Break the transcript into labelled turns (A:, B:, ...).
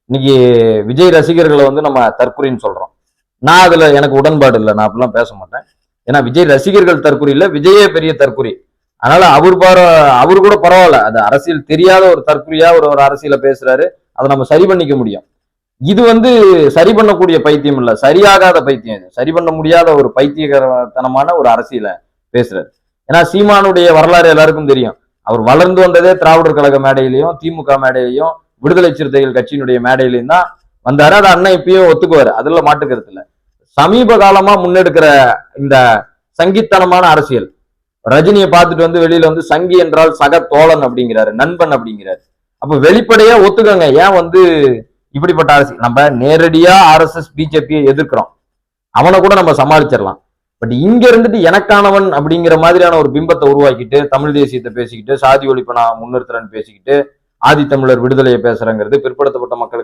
A: இன்னைக்கு விஜய் ரசிகர்களை வந்து நம்ம தற்குறின்னு சொல்றோம். நான் அதுல எனக்கு உடன்பாடு இல்லை, நான் அப்படிலாம் பேச மாட்டேன். ஏன்னா விஜய் ரசிகர்கள் தற்குறி இல்ல, விஜயே பெரிய தற்குறி. அதனால அவரு கூட பரவாயில்ல, அது அரசியல் தெரியாத ஒரு தற்குறியா ஒரு அரசியல பேசுறாரு, அதை நம்ம சரி பண்ணிக்க முடியும். இது வந்து சரி பண்ணக்கூடிய பைத்தியம் இல்ல, சரியாகாத பைத்தியம். இது சரி பண்ண முடியாத ஒரு பைத்தியகரத்தனமான ஒரு அரசியல பேசுறாரு. ஏன்னா சீமானுடைய வரலாறு எல்லாருக்கும் தெரியும். அவர் வளர்ந்து வந்ததே திராவிடர் கழக மேடையிலையும் திமுக மேடையிலையும் விடுதலை சிறுத்தைகள் கட்சியினுடைய மேடையிலையும் தான் வந்தாரு. அது அண்ணன் இப்பயும் ஒத்துக்குவாரு, அதுல மாட்டுக்கிறது இல்ல. சமீப காலமா முன்னெடுக்கிற இந்த சங்கித்தனமான அரசியல், ரஜினியை பார்த்துட்டு வந்து வெளியில வந்து சங்கி என்றால் சக தோழன் அப்படிங்கிறாரு, நண்பன் அப்படிங்கிறாரு. அப்ப வெளிப்படையா ஒத்துக்கங்க, ஏன் வந்து இப்படிப்பட்ட அரசியல்? நம்ம நேரடியா RSS பிஜேபியை எதிர்க்கிறோம், அவனை கூட நம்ம சமாளிச்சிடலாம். பட் இங்க இருந்துட்டு எனக்கானவன் அப்படிங்கிற மாதிரியான ஒரு பிம்பத்தை உருவாக்கிட்டு, தமிழ் தேசியத்தை பேசிக்கிட்டு, சாதி ஒழிப்பை நான் முன்னிறுத்துறேன்னு பேசிக்கிட்டு, ஆதித்தமிழர் விடுதலையை பேசுறேங்கிறது பிற்படுத்தப்பட்ட மக்களுக்கு